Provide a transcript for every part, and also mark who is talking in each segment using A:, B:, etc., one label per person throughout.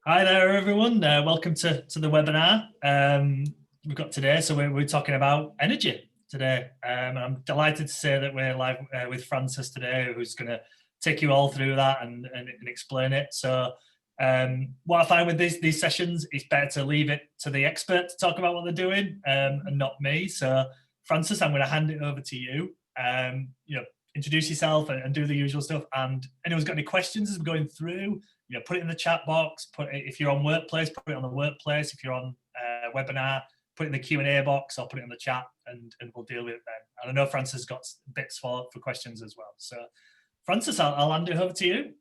A: Hi there, everyone. Welcome to the webinar we've got today. So we're talking about energy today. And I'm delighted to say that we're live with Frances today, who's going to take you all through that and explain it. So what I find with these sessions, it's better to leave it to the expert to talk about what they're doing and not me. So Frances, I'm going to hand it over to you. Introduce yourself and do the usual stuff. And anyone's got any questions as we're going through, put it in the chat box. If you're on Workplace, put it on the Workplace. If you're on webinar, put it in the Q&A box or put it in the chat, and we'll deal with it then. And I know Frances has got bits for questions as well. So Frances, I'll hand it over to you.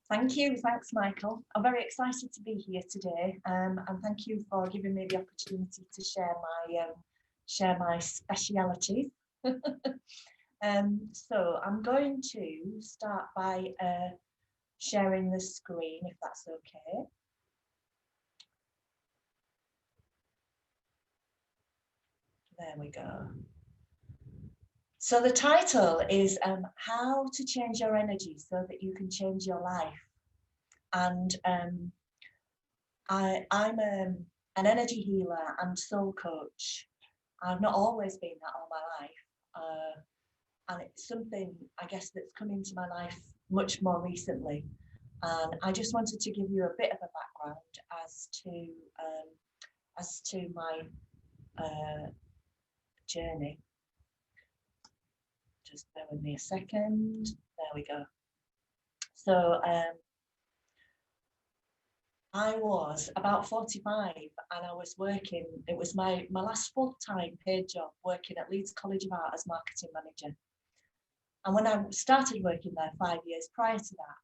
B: Thank you. Thanks, Michael. I'm very excited to be here today, and thank you for giving me the opportunity to share my specialities. So I'm going to start by sharing the screen, if that's okay. There we go. So the title is How to Change Your Energy So That You Can Change Your Life. And I'm an energy healer and soul coach. I've not always been that all my life. And it's something, I guess, that's come into my life much more recently. And I just wanted to give you a bit of a background as to my journey. Just bear with me a second. There we go. So I was about 45 and I was working, it was my last full-time paid job, working at Leeds College of Art as marketing manager. And when I started working there 5 years prior to that,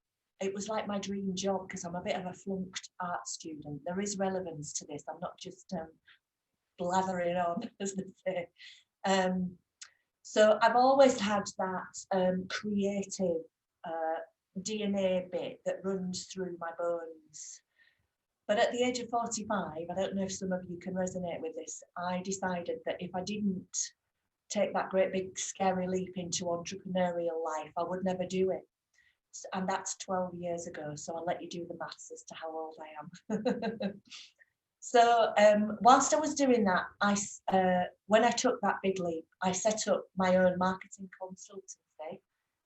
B: it was like my dream job because I'm a bit of a flunked art student. There is relevance to this. I'm not just blathering on, as they say. So I've always had that creative DNA bit that runs through my bones. But at the age of 45, I don't know if some of you can resonate with this, I decided that if I didn't take that great big scary leap into entrepreneurial life, I would never do it. And that's 12 years ago, so I'll let you do the maths as to how old I am. So whilst I was doing that, when I took that big leap, I set up my own marketing consultancy,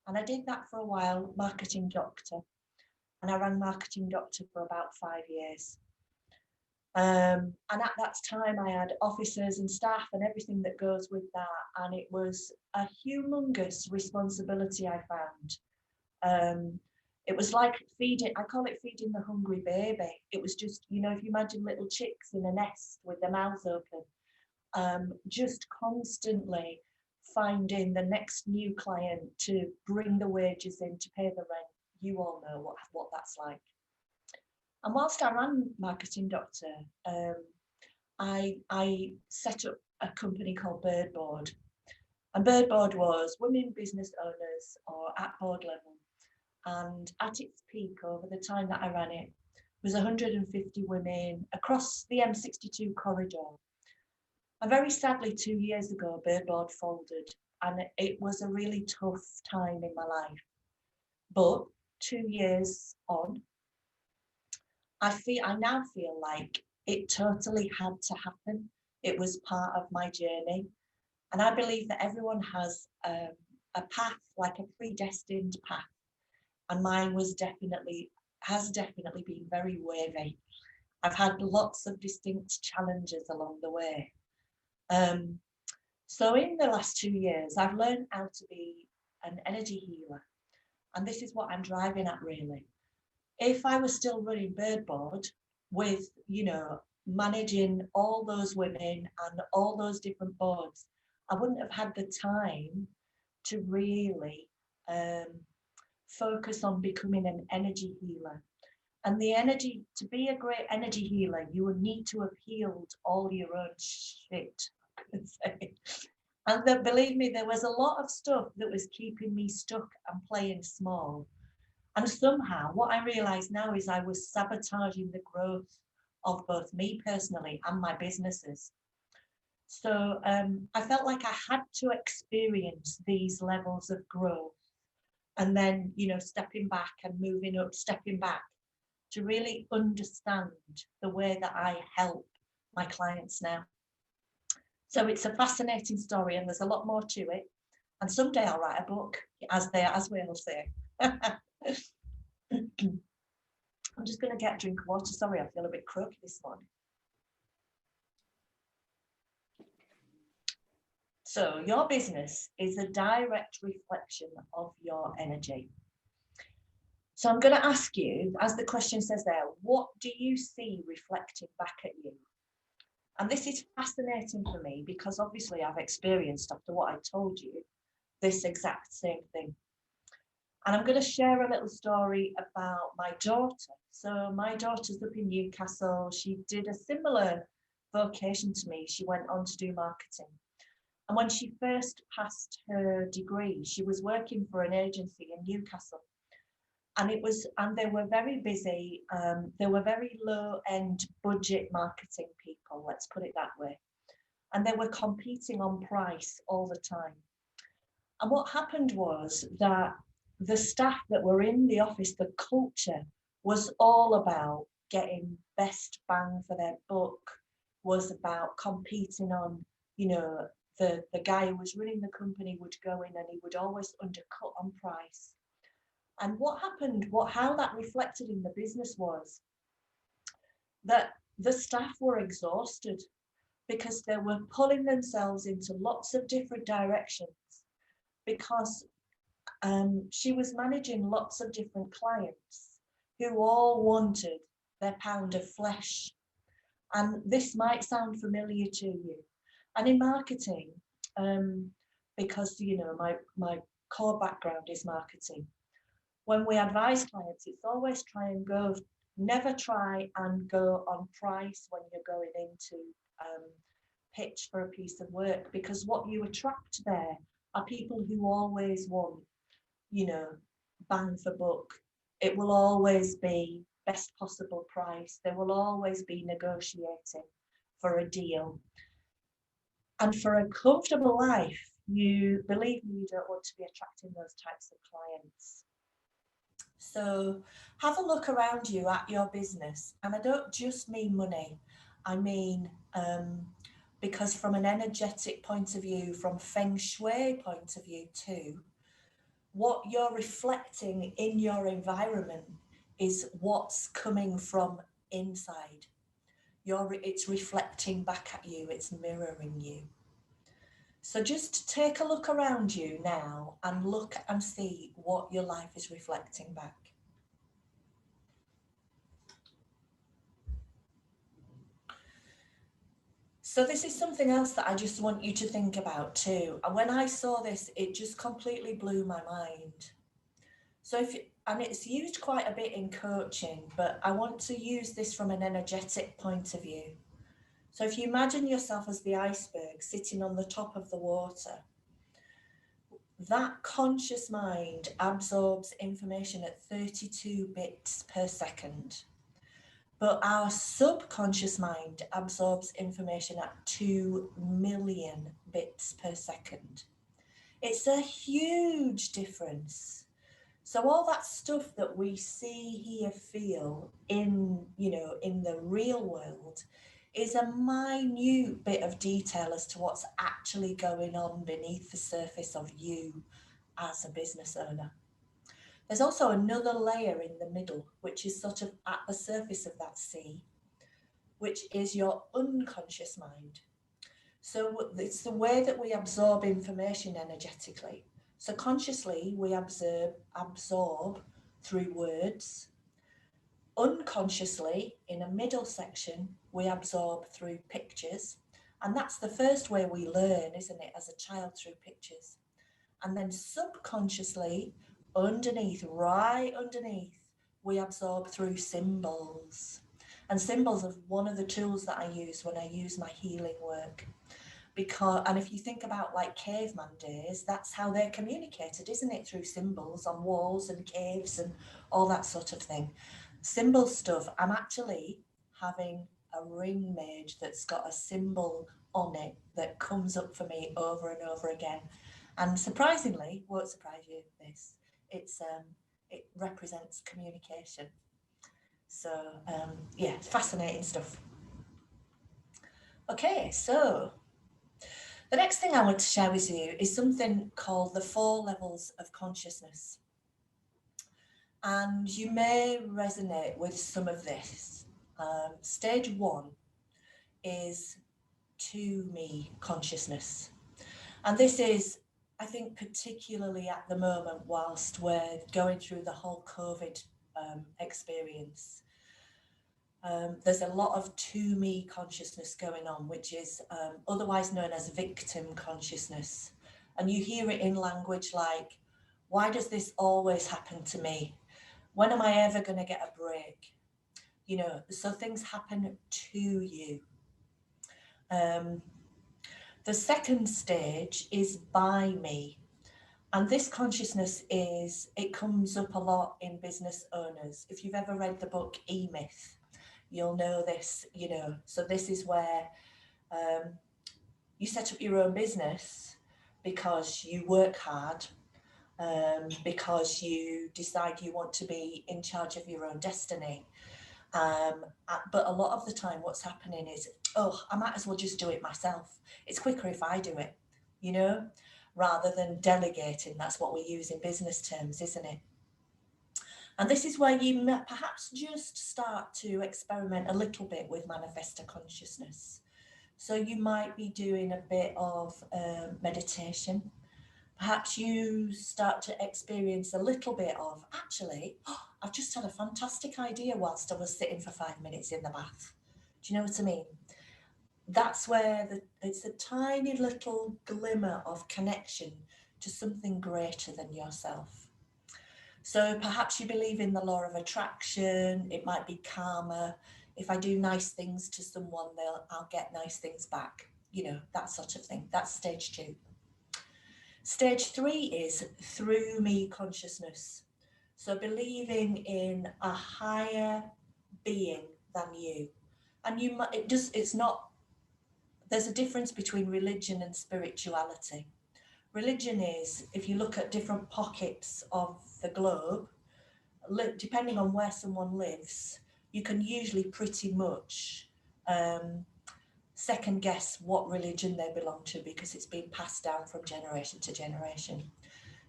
B: and I did that for a while, Marketing Doctor, and I ran Marketing Doctor for about 5 years. And at that time I had officers and staff and everything that goes with that, and it was a humongous responsibility I found. It was like feeding, I call it feeding the hungry baby. It was just, if you imagine little chicks in a nest with their mouths open, just constantly finding the next new client to bring the wages in, to pay the rent. You all know what that's like. And whilst I ran Marketing Doctor, I set up a company called Bird Board. And Bird Board was women business owners or at board level. And at its peak, over the time that I ran it, was 150 women across the M62 corridor. And very sadly, 2 years ago, Bird Board folded, and it was a really tough time in my life. But 2 years on, I now feel like it totally had to happen. It was part of my journey. And I believe that everyone has a path, like a predestined path. And mine has definitely been very wavy. I've had lots of distinct challenges along the way. So in the last 2 years, I've learned how to be an energy healer. And this is what I'm driving at, really. If I was still running Bird Board with, managing all those women and all those different boards, I wouldn't have had the time to really focus on becoming an energy healer. And to be a great energy healer, you would need to have healed all your own shit, I could say. And believe me, there was a lot of stuff that was keeping me stuck and playing small. And somehow what I realize now is I was sabotaging the growth of both me personally and my businesses. So I felt like I had to experience these levels of growth and then, stepping back and moving up, stepping back to really understand the way that I help my clients now. So it's a fascinating story, and there's a lot more to it. And someday I'll write a book, as we all say. I'm just going to get a drink of water. Sorry, I feel a bit croaky this morning. So your business is a direct reflection of your energy. So I'm going to ask you, as the question says there, what do you see reflected back at you? And this is fascinating for me because obviously I've experienced, after what I told you, this exact same thing. And I'm going to share a little story about my daughter. So my daughter's up in Newcastle. She did a similar vocation to me. She went on to do marketing. And when she first passed her degree, she was working for an agency in Newcastle. And they were very busy. They were very low-end budget marketing people, let's put it that way. And they were competing on price all the time. And what happened was that the staff that were in the office, the culture was all about getting best bang for their buck, was about competing on, the guy who was running the company would go in and he would always undercut on price. And what happened, how that reflected in the business was that the staff were exhausted because they were pulling themselves into lots of different directions because she was managing lots of different clients who all wanted their pound of flesh. And this might sound familiar to you. And in marketing, because, my core background is marketing, when we advise clients, it's always never try and go on price when you're going into pitch for a piece of work, because what you attract there are people who always want, bang for buck. It will always be best possible price. They will always be negotiating for a deal. And for a comfortable life, believe me, you don't want to be attracting those types of clients. So have a look around you at your business. And I don't just mean money. I mean, because from an energetic point of view, from Feng Shui point of view too, what you're reflecting in your environment is what's coming from inside. It's reflecting back at you, it's mirroring you. So just take a look around you now and look and see what your life is reflecting back. So this is something else that I just want you to think about too. And when I saw this, it just completely blew my mind. So and it's used quite a bit in coaching, but I want to use this from an energetic point of view. So if you imagine yourself as the iceberg sitting on the top of the water, that conscious mind absorbs information at 32 bits per second. But our subconscious mind absorbs information at 2 million bits per second. It's a huge difference. So all that stuff that we see, hear, feel in the real world is a minute bit of detail as to what's actually going on beneath the surface of you as a business owner. There's also another layer in the middle, which is sort of at the surface of that sea, which is your unconscious mind. So it's the way that we absorb information energetically. So consciously, we absorb through words. Unconsciously, in a middle section, we absorb through pictures. And that's the first way we learn, isn't it, as a child, through pictures. And then subconsciously, right underneath, we absorb through symbols. And symbols are one of the tools that I use when I use my healing work. And if you think about like caveman days, that's how they're communicated, isn't it? Through symbols on walls and caves and all that sort of thing. Symbol stuff, I'm actually having a ring made that's got a symbol on it that comes up for me over and over again. And surprisingly, won't surprise you, it represents communication. So yeah, fascinating stuff. Okay, so the next thing I want to share with you is something called the 4 levels of consciousness. And you may resonate with some of this. Stage 1 is to me consciousness. And this is, I think, particularly at the moment, whilst we're going through the whole COVID experience. There's a lot of to me consciousness going on, which is otherwise known as victim consciousness. And you hear it in language like, why does this always happen to me? When am I ever going to get a break? You know, so things happen to you. The second stage is by me. And this consciousness it comes up a lot in business owners. If you've ever read the book E-Myth, you'll know this, you know. So this is where you set up your own business because you work hard, because you decide you want to be in charge of your own destiny. But a lot of the time what's happening is, oh, I might as well just do it myself. It's quicker if I do it, you know, rather than delegating. That's what we use in business terms, isn't it? And this is where you perhaps just start to experiment a little bit with manifestor consciousness. So you might be doing a bit of meditation. Perhaps you start to experience a little bit of, actually, I've just had a fantastic idea whilst I was sitting for 5 minutes in the bath. Do you know what I mean? That's where it's a tiny little glimmer of connection to something greater than yourself. So perhaps you believe in the law of attraction. It might be karma. If I do nice things to someone, I'll get nice things back. You know, that sort of thing. That's stage 2. Stage 3 is through me consciousness. So believing in a higher being than you. And there's a difference between religion and spirituality. Religion is, if you look at different pockets of the globe, depending on where someone lives, you can usually pretty much second guess what religion they belong to because it's been passed down from generation to generation.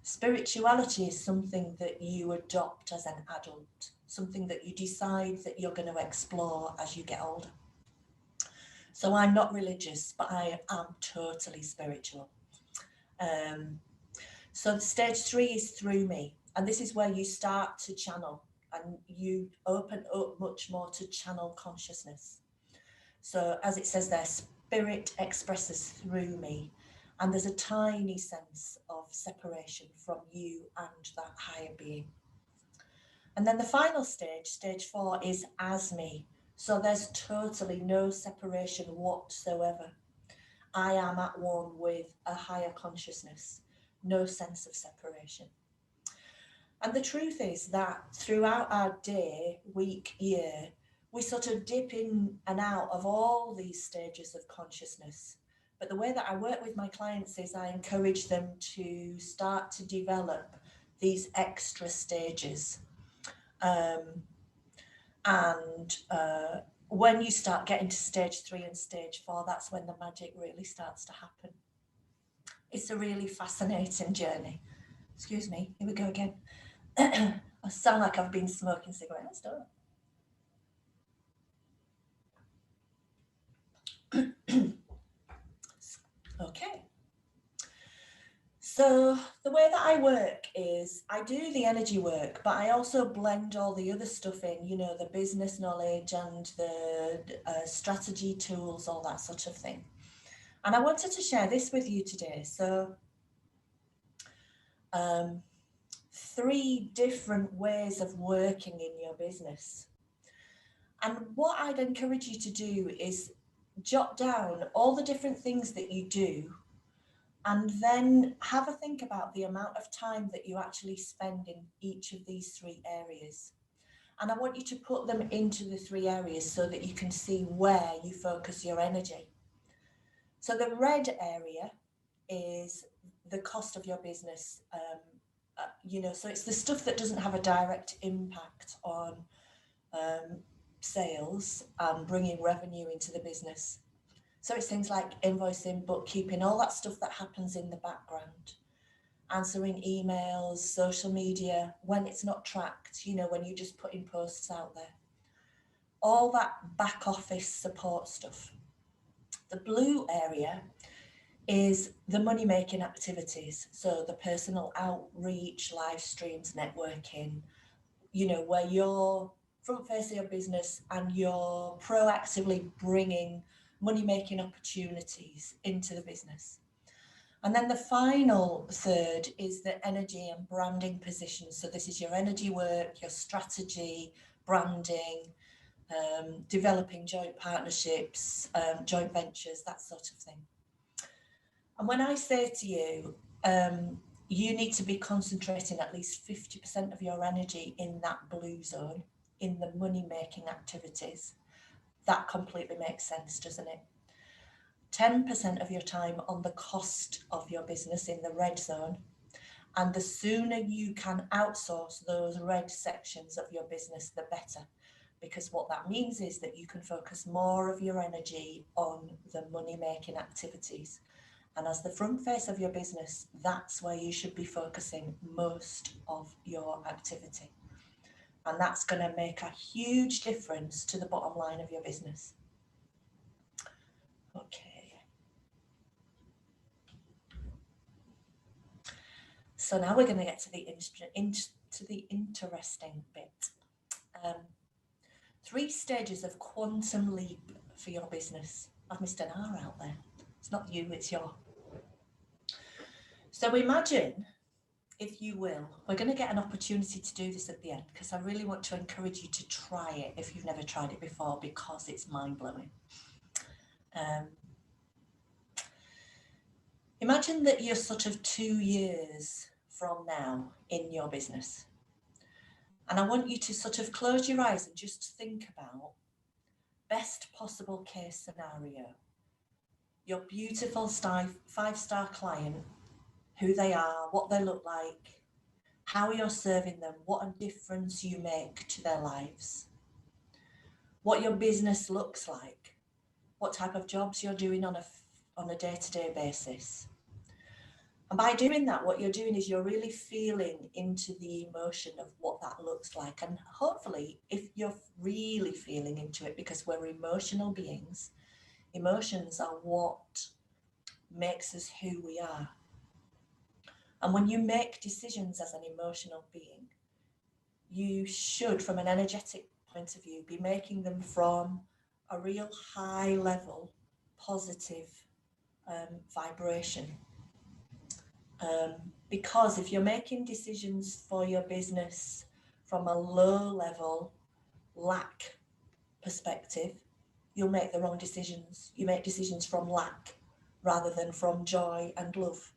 B: Spirituality is something that you adopt as an adult, something that you decide that you're going to explore as you get older. So I'm not religious, but I am totally spiritual. So stage 3 is through me. And this is where you start to channel and you open up much more to channel consciousness. So as it says there, spirit expresses through me. And there's a tiny sense of separation from you and that higher being. And then the final stage, stage 4, is as me. So there's totally no separation whatsoever. I am at one with a higher consciousness, no sense of separation. And the truth is that throughout our day, week, year, we sort of dip in and out of all these stages of consciousness. But the way that I work with my clients is I encourage them to start to develop these extra stages. When you start getting to stage 3 and stage 4, that's when the magic really starts to happen. It's a really fascinating journey. Excuse me, here we go again. I sound like I've been smoking cigarettes, don't I? Okay. So the way that I work is I do the energy work, but I also blend all the other stuff in, you know, the business knowledge and the strategy tools, all that sort of thing. And I wanted to share this with you today. So 3 different ways of working in your business. And what I'd encourage you to do is jot down all the different things that you do and then have a think about the amount of time that you actually spend in each of these 3 areas. And I want you to put them into the 3 areas so that you can see where you focus your energy. So the red area is the cost of your business. You know, so it's the stuff that doesn't have a direct impact on sales and bringing revenue into the business. So it's things like invoicing, bookkeeping, all that stuff that happens in the background. Answering emails, social media, when it's not tracked, you know, when you're just putting posts out there. All that back office support stuff. The blue area is the money-making activities. So the personal outreach, live streams, networking, you know, where you're front face of your business and you're proactively bringing money-making opportunities into the business. And then the final third is the energy and branding position. So this is your energy work, your strategy, branding, developing joint partnerships, joint ventures, that sort of thing. And when I say to you, you need to be concentrating at least 50% of your energy in that blue zone, in the money-making activities, that completely makes sense, doesn't it? 10% of your time on the cost of your business in the red zone. And the sooner you can outsource those red sections of your business, the better. Because what that means is that you can focus more of your energy on the money-making activities. And as the front face of your business, that's where you should be focusing most of your activity. And that's going to make a huge difference to the bottom line of your business. Okay. So now we're going to get to the interesting bit. 3 stages of quantum leap for your business. I've missed an R out there. It's not you, it's your. So imagine, if you will, we're going to get an opportunity to do this at the end because I really want to encourage you to try it if you've never tried it before because it's mind-blowing. Imagine that you're sort of 2 years from now in your business. And I want you to sort of close your eyes and just think about best possible case scenario. Your beautiful 5-star client, who they are, what they look like, how you're serving them, what a difference you make to their lives, what your business looks like, what type of jobs you're doing on a day-to-day basis. And by doing that, what you're doing is you're really feeling into the emotion of what that looks like. And hopefully, if you're really feeling into it, because we're emotional beings, emotions are what makes us who we are. And when you make decisions as an emotional being, you should, from an energetic point of view, be making them from a real high level, positive vibration. Because if you're making decisions for your business from a low level lack perspective, you'll make the wrong decisions. You make decisions from lack rather than from joy and love.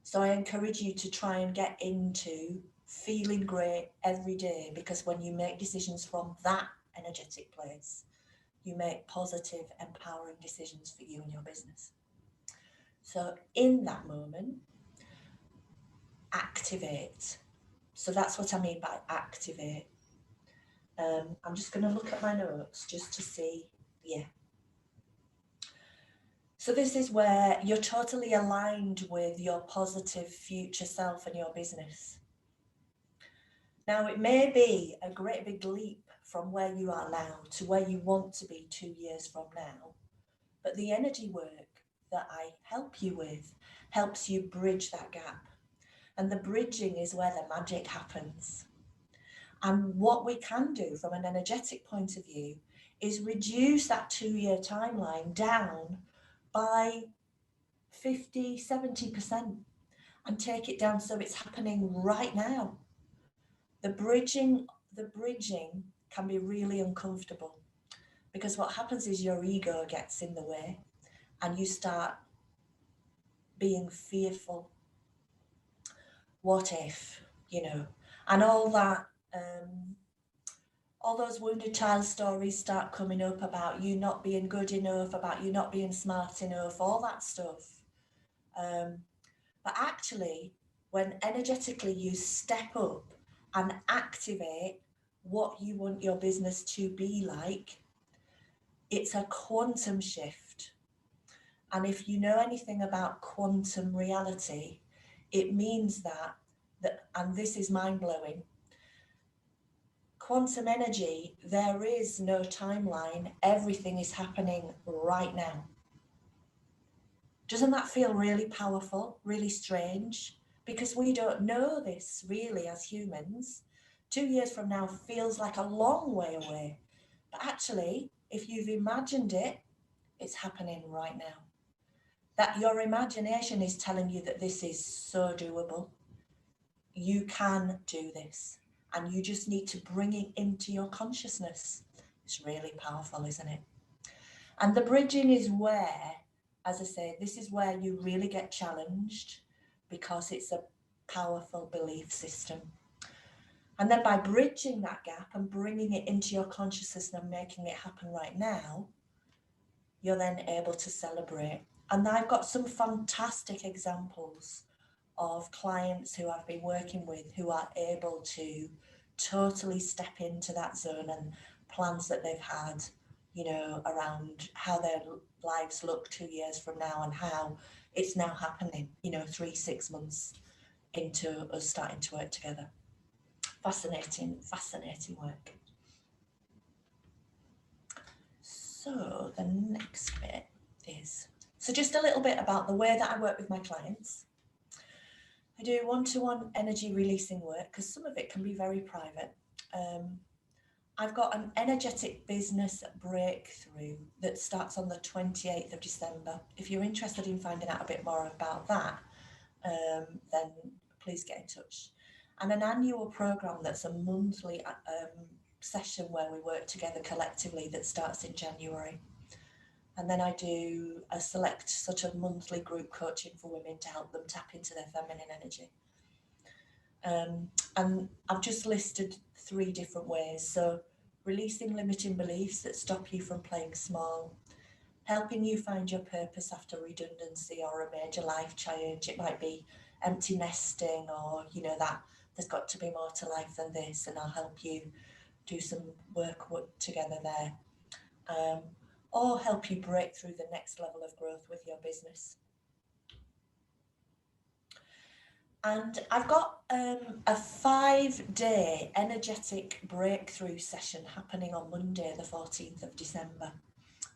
B: So I encourage you to try and get into feeling great every day, because when you make decisions from that energetic place, you make positive, empowering decisions for you and your business. So in that moment, activate. So that's what I mean by activate. I'm just going to look at my notes just to see, yeah. So this is where you're totally aligned with your positive future self and your business. Now, it may be a great big leap from where you are now to where you want to be 2 years from now, but the energy work that I help you with helps you bridge that gap. And the bridging is where the magic happens. And what we can do from an energetic point of view is reduce that 2-year timeline down by 50, 70% and take it down so it's happening right now. The bridging can be really uncomfortable, because what happens is your ego gets in the way and you start being fearful. What if, and all that, all those wounded child stories start coming up about you not being good enough, about you not being smart enough, all that stuff. But actually, when energetically you step up and activate what you want your business to be like, it's a quantum shift. And if you know anything about quantum reality, it means that and this is mind-blowing, quantum energy, there is no timeline. Everything is happening right now. Doesn't that feel really powerful, really strange? Because we don't know this really as humans. 2 years from now feels like a long way away. But actually, if you've imagined it, it's happening right now. That your imagination is telling you that this is so doable. You can do this, and you just need to bring it into your consciousness. It's really powerful, isn't it? And the bridging is where, as I say, this is where you really get challenged, because it's a powerful belief system. And then by bridging that gap and bringing it into your consciousness and making it happen right now, you're then able to celebrate. And I've got some fantastic examples of clients who I've been working with who are able to totally step into that zone, and plans that they've had, you know, around how their lives look 2 years from now and how it's now happening, you know, 3-6 months into us starting to work together. Fascinating work. So the next bit is, so just a little bit about the way that I work with my clients. I do one-to-one energy releasing work because some of it can be very private. I've got an energetic business breakthrough that starts on the 28th of December. If you're interested in finding out a bit more about that, then please get in touch. And an annual program that's a monthly session where we work together collectively that starts in January. And then I do a select sort of monthly group coaching for women to help them tap into their feminine energy. And I've just listed 3 different ways. So releasing limiting beliefs that stop you from playing small, helping you find your purpose after redundancy or a major life change. It might be empty nesting, or, you know, that there's got to be more to life than this, and I'll help you do some work together there. Or help you break through the next level of growth with your business. And I've got a 5-day energetic breakthrough session happening on Monday, the 14th of December.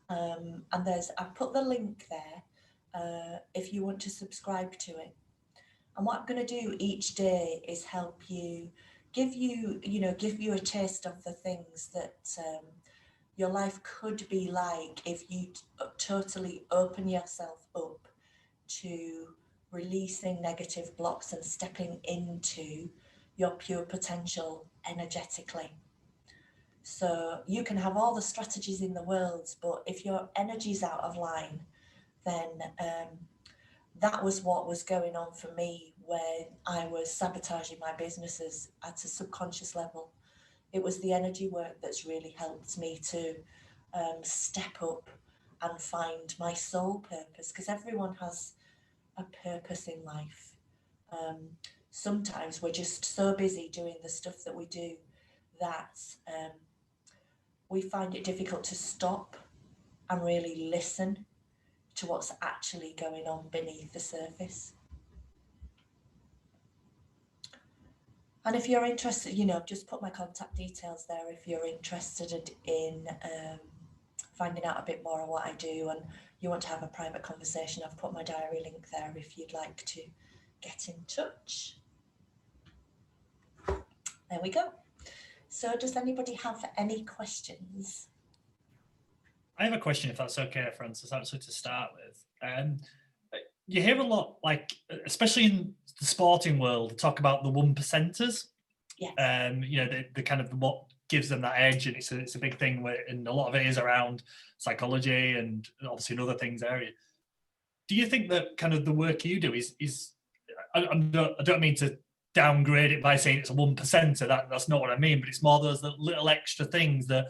B: And I've put the link there if you want to subscribe to it. And what I'm going to do each day is help you, give you a taste of the things that your life could be like if you totally open yourself up to releasing negative blocks and stepping into your pure potential energetically. So you can have all the strategies in the world, but if your energy's out of line, then that was what was going on for me when I was sabotaging my businesses at a subconscious level. It was the energy work that's really helped me to step up and find my soul purpose, because everyone has a purpose in life. Sometimes we're just so busy doing the stuff that we do that we find it difficult to stop and really listen to what's actually going on beneath the surface. And if you're interested, just put my contact details there if you're interested in finding out a bit more on what I do and you want to have a private conversation. I've put my diary link there if you'd like to get in touch. There we go. So does anybody have any questions?
A: I have a question, if that's okay, Frances, actually, to start with. You hear a lot, like, especially in the sporting world, talk about the 1%ers.
B: Yeah.
A: The kind of what gives them that edge, and it's a big thing and a lot of it is around psychology and obviously in other things area. Do you think that kind of the work you do is I don't mean to downgrade it by saying it's a 1%er, that's not what I mean, but it's more those little extra things that,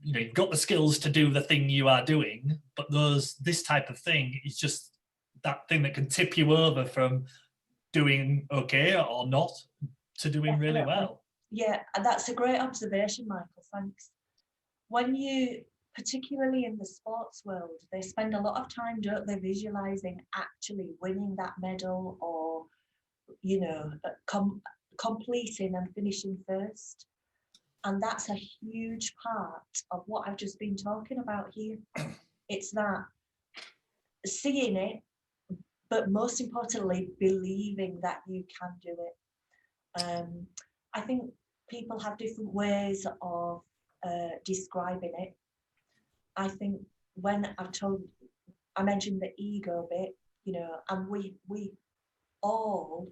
A: you've got the skills to do the thing you are doing, but this type of thing is just that thing that can tip you over from doing okay or not to doing really well.
B: Yeah, and that's a great observation, Michael. Thanks. When you, particularly in the sports world, they spend a lot of time, don't they, visualizing actually winning that medal or, you know, completing and finishing first. And that's a huge part of what I've just been talking about here. It's that seeing it, but most importantly, believing that you can do it. I think people have different ways of describing it. I think when I mentioned the ego bit, you know, and we all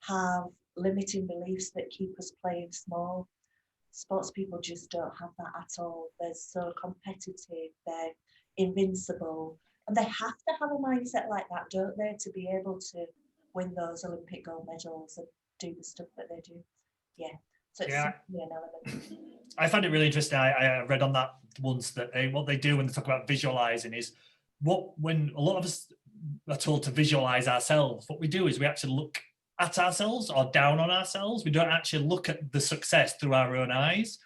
B: have limiting beliefs that keep us playing small. Sports people just don't have that at all. They're so competitive, they're invincible, and they have to have a mindset like that, don't they, to be able to win those Olympic gold medals and do the stuff that they do. Yeah, so it's certainly an element.
A: I find it really interesting. I read on that once that what they do when they talk about visualizing is when a lot of us are told to visualize ourselves, what we do is we actually look at ourselves or down on ourselves. We don't actually look at the success through our own eyes.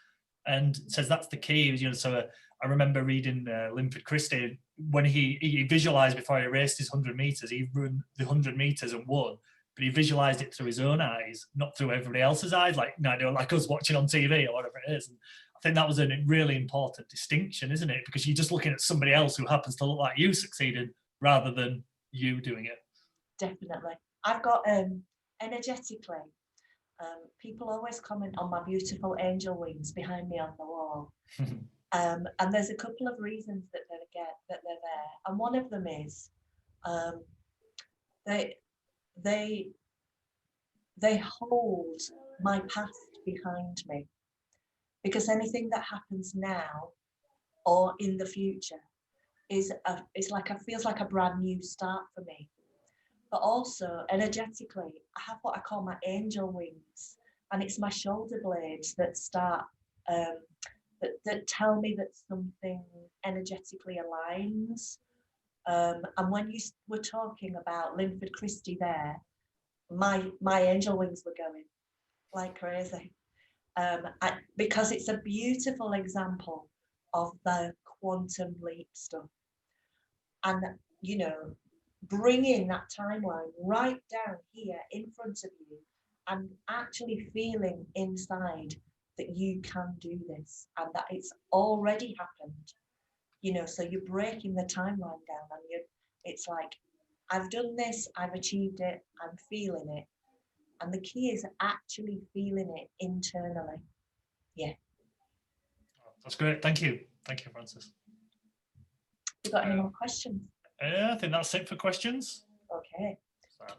A: And says that's the key. You know, so I remember reading Linford Christie when he visualized before he raced his 100 meters. He ran the 100 meters and won, but he visualized it through his own eyes, not through everybody else's eyes, like like us watching on TV or whatever it is. And I think that was a really important distinction, isn't it? Because you're just looking at somebody else who happens to look like you succeeded rather than you doing it.
B: Definitely. I've got energetically, people always comment on my beautiful angel wings behind me on the wall. And there's a couple of reasons that they're there. And one of them is they hold my past behind me, because anything that happens now or in the future feels like a brand new start for me. But also energetically, I have what I call my angel wings, and it's my shoulder blades that start that tell me that something energetically aligns. And when you were talking about Linford Christie there, my angel wings were going like crazy, because it's a beautiful example of the quantum leap stuff. And, you know, bringing that timeline right down here in front of you and actually feeling inside that you can do this and that it's already happened, you know, so you're breaking the timeline down and it's like, I've done this, I've achieved it, I'm feeling it. And the key is actually feeling it internally. Yeah.
A: That's great. Thank you, Francis.
B: You got any more questions?
A: I think that's it for questions.
B: Okay.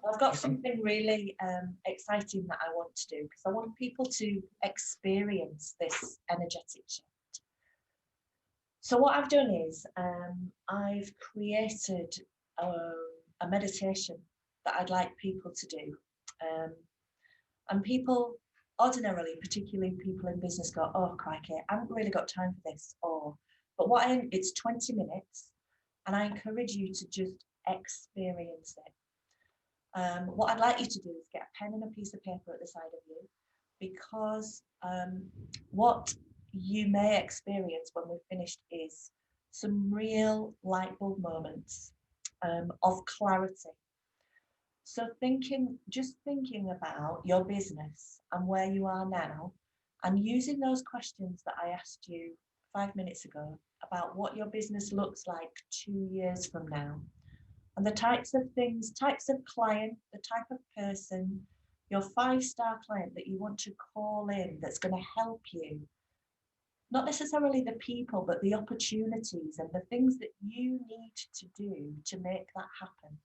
B: I've got something really exciting that I want to do, because I want people to experience this energetic shift. So what I've done is I've created a meditation that I'd like people to do. And people ordinarily, particularly people in business, go, oh, crikey, I haven't really got time for this. But it's 20 minutes, and I encourage you to just experience it. What I'd like you to do is get a pen and a piece of paper at the side of you, because what you may experience when we've finished is some real light bulb moments of clarity. So just thinking about your business and where you are now, and using those questions that I asked you 5 minutes ago about what your business looks like 2 years from now, and the types of things, types of client, the type of person, your 5-star client that you want to call in that's going to help you. Not necessarily the people, but the opportunities and the things that you need to do to make that happen.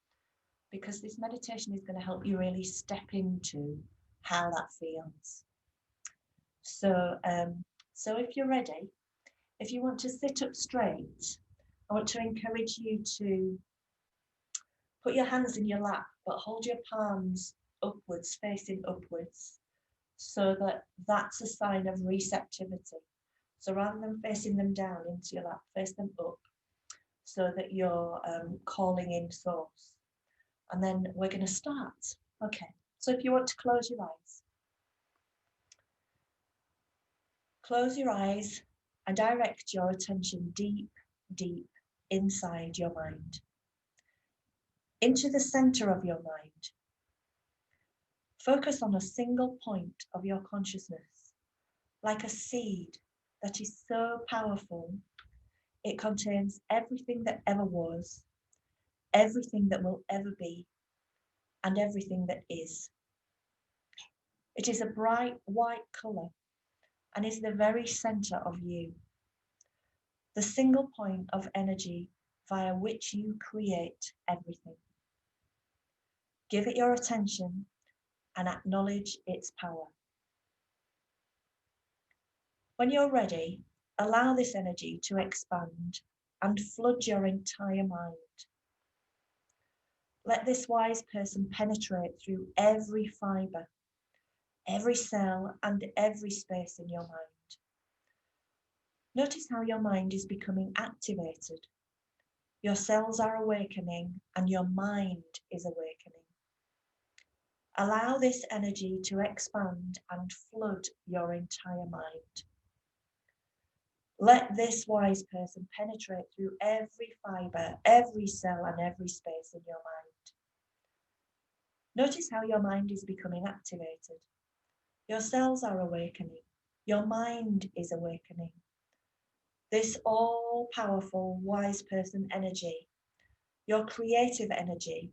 B: Because this meditation is going to help you really step into how that feels. So if you're ready, if you want to sit up straight, I want to encourage you to put your hands in your lap, but hold your palms upwards, facing upwards, so that's a sign of receptivity. So rather than facing them down into your lap, face them up, so that you're calling in source. And then we're going to start. Okay, so if you want to close your eyes. Close your eyes and direct your attention deep, deep inside your mind, into the center of your mind. Focus on a single point of your consciousness, like a seed that is so powerful. It contains everything that ever was, everything that will ever be, and everything that is. It is a bright white color and is the very center of you, the single point of energy via which you create everything. Give it your attention and acknowledge its power. When you're ready, allow this energy to expand and flood your entire mind. Let this wise person penetrate through every fiber, every cell, and every space in your mind. Notice how your mind is becoming activated. Your cells are awakening and your mind is awakening. Allow this energy to expand and flood your entire mind. Let this wise person penetrate through every fiber, every cell, and every space in your mind. Notice how your mind is becoming activated. Your cells are awakening. Your mind is awakening. This all-powerful wise person energy, your creative energy,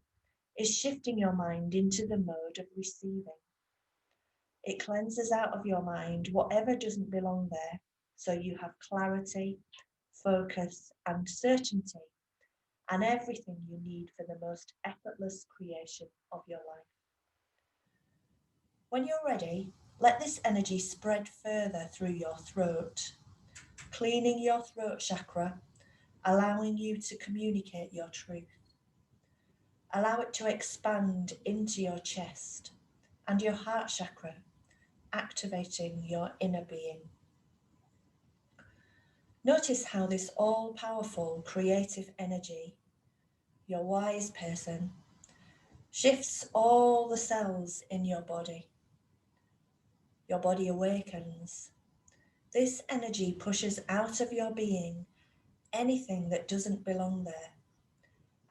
B: is shifting your mind into the mode of receiving. It cleanses out of your mind whatever doesn't belong there, so you have clarity, focus, and certainty, and everything you need for the most effortless creation of your life. When you're ready, let this energy spread further through your throat, cleaning your throat chakra, allowing you to communicate your truth. Allow it to expand into your chest and your heart chakra, activating your inner being. Notice how this all-powerful creative energy, your wise person, shifts all the cells in your body. Your body awakens. This energy pushes out of your being anything that doesn't belong there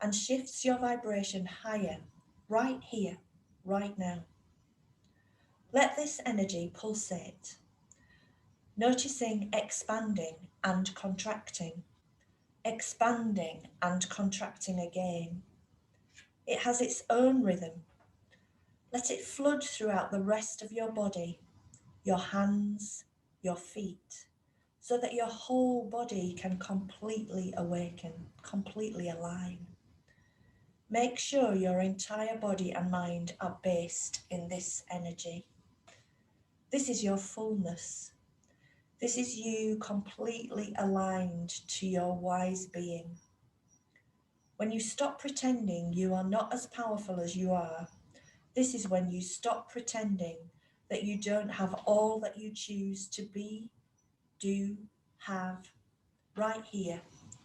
B: and shifts your vibration higher, right here, right now. Let this energy pulsate, noticing expanding and contracting again. It has its own rhythm. Let it flood throughout the rest of your body, your hands, your feet, so that your whole body can completely awaken, completely align. Make sure your entire body and mind are based in this energy. This is your fullness. This is you completely aligned to your wise being. When you stop pretending you are not as powerful as you are, this is when you stop pretending that you don't have all that you choose to be, do, have, right here,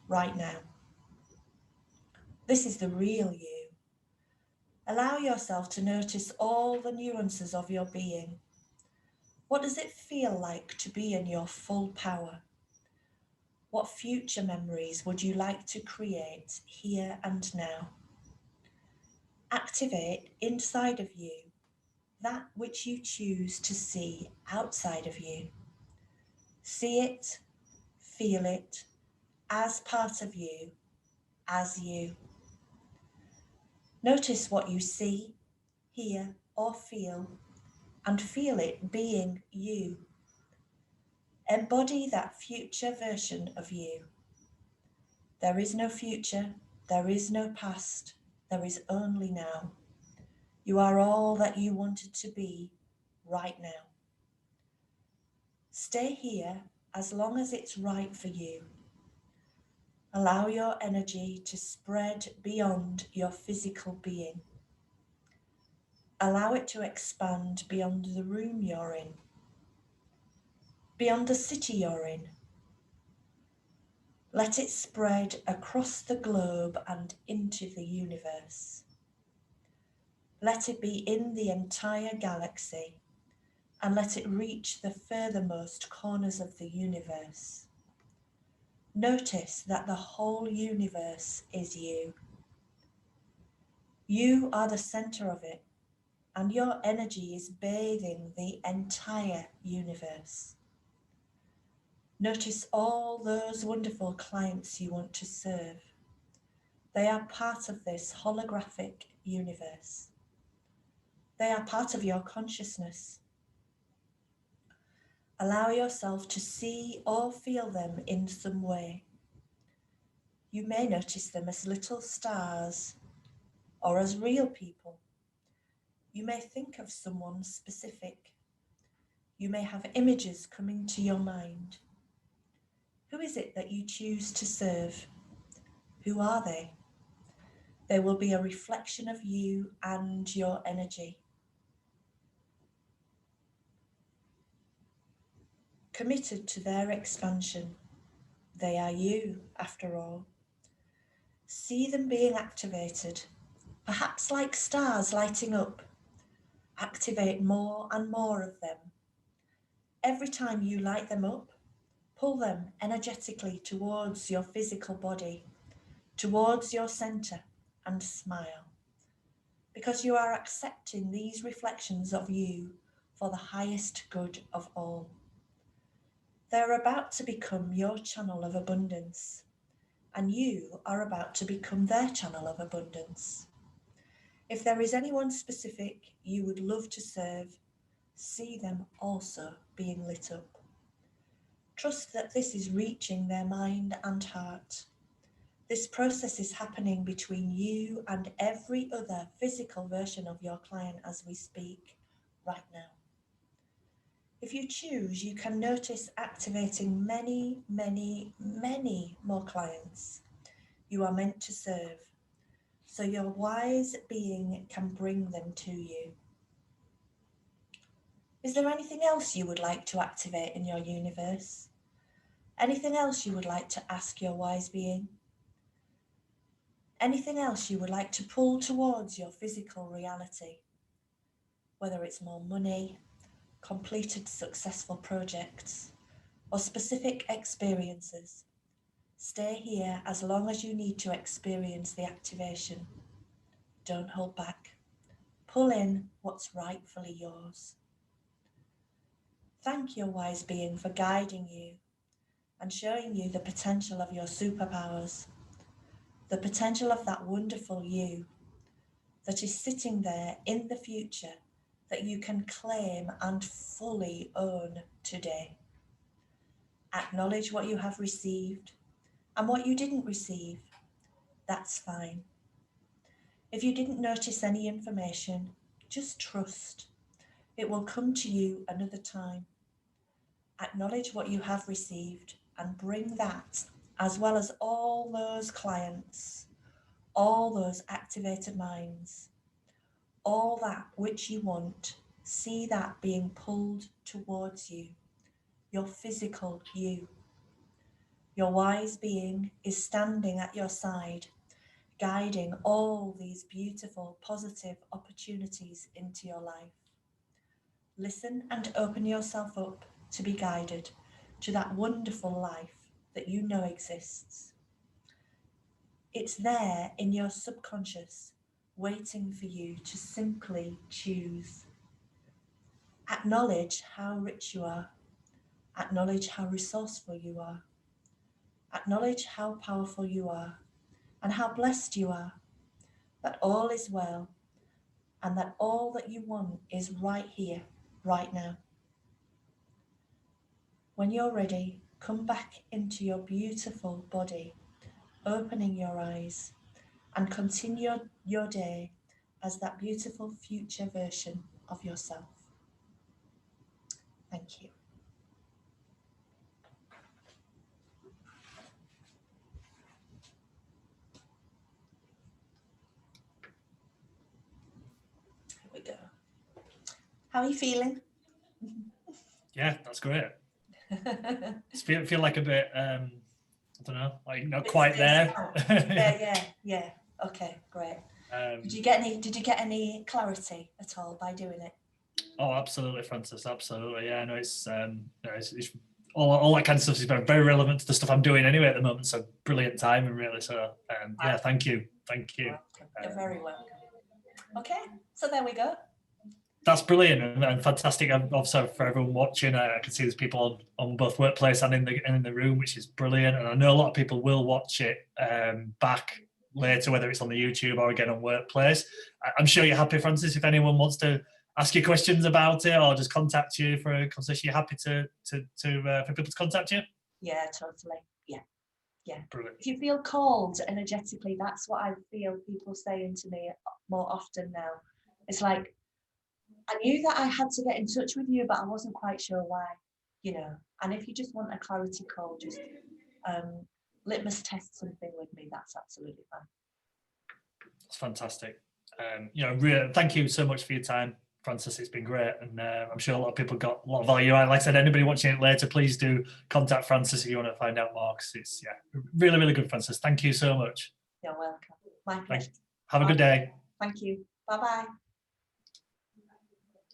B: right now. This is the real you. Allow yourself to notice all the nuances of your being. What does it feel like to be in your full power? What future memories would you like to create here and now? Activate inside of you that which you choose to see outside of you. See it, feel it, as part of you, as you. Notice what you see, hear, or feel, and feel it being you. Embody that future version of you. There is no future, there is no past, there is only now. You are all that you wanted to be right now. Stay here as long as it's right for you. Allow your energy to spread beyond your physical being. Allow it to expand beyond the room you're in, beyond the city you're in. Let it spread across the globe and into the universe. Let it be in the entire galaxy and let it reach the furthermost corners of the universe. Notice that the whole universe is you. You are the center of it, and your energy is bathing the entire universe. Notice all those wonderful clients you want to serve. They are part of this holographic universe. They are part of your consciousness. Allow yourself to see or feel them in some way. You may notice them as little stars or as real people. You may think of someone specific. You may have images coming to your mind. Who is it that you choose to serve? Who are they? They will be a reflection of you and your energy. Committed to their expansion. They are you, after all. See them being activated, perhaps like stars lighting up. Activate more and more of them. Every time you light them up, pull them energetically towards your physical body, towards your center, and smile. Because you are accepting these reflections of you for the highest good of all. They're about to become your channel of abundance, and you are about to become their channel of abundance. If there is anyone specific you would love to serve, see them also being lit up. Trust that this is reaching their mind and heart. This process is happening between you and every other physical version of your client as we speak right now. If you choose, you can notice activating many, many, many more clients you are meant to serve, so your wise being can bring them to you. Is there anything else you would like to activate in your universe? Anything else you would like to ask your wise being? Anything else you would like to pull towards your physical reality? Whether it's more money, completed successful projects, or specific experiences. Stay here as long as you need to experience the activation. Don't hold back. Pull in what's rightfully yours. Thank your wise being for guiding you and showing you the potential of your superpowers, the potential of that wonderful you that is sitting there in the future that you can claim and fully own today. Acknowledge what you have received and what you didn't receive. That's fine. If you didn't notice any information, just trust. It will come to you another time. Acknowledge what you have received and bring that, as well as all those clients, all those activated minds, all that which you want, see that being pulled towards you, your physical you. Your wise being is standing at your side, guiding all these beautiful, positive opportunities into your life. Listen and open yourself up to be guided to that wonderful life that you know exists. It's there in your subconscious, waiting for you to simply choose. Acknowledge how rich you are. Acknowledge how resourceful you are. Acknowledge how powerful you are and how blessed you are, that all is well and that all that you want is right here, right now. When you're ready, come back into your beautiful body, opening your eyes, and continue your day as that beautiful future version of yourself. Thank you. Here we go. How are you feeling?
A: Yeah, that's great. feel like a bit, I don't know, like not quite there.
B: Yeah. Okay, great. Did you get any clarity at all by doing it?
A: Oh, absolutely, Francis. Absolutely. Yeah, no, it's all that kind of stuff is very, very relevant to the stuff I'm doing anyway at the moment. So brilliant timing, really. So yeah, thank you.
B: You're very welcome. Okay, so there we go.
A: That's brilliant and fantastic. Also for everyone watching, I can see there's people on both workplace and in the room, which is brilliant. And I know a lot of people will watch it back later, whether it's on the YouTube or again on workplace. I'm sure you're happy, Francis. If anyone wants to ask you questions about it or just contact you for a conversation, you're happy for people to contact you.
B: Yeah, totally. Yeah.
A: Brilliant.
B: If you feel called energetically, that's what I feel people saying to me more often now. It's like, I knew that I had to get in touch with you, but I wasn't quite sure why, And if you just want a clarity call, just litmus test something with me, that's absolutely fine.
A: It's fantastic. Really, thank you so much for your time, Francis. It's been great, and I'm sure a lot of people got a lot of value. Like I said, anybody watching it later, please do contact Francis if you want to find out more. Because it's really, really good, Francis. Thank you so much.
B: You're welcome. My pleasure.
A: Have a good day.
B: Thank you. Bye-bye.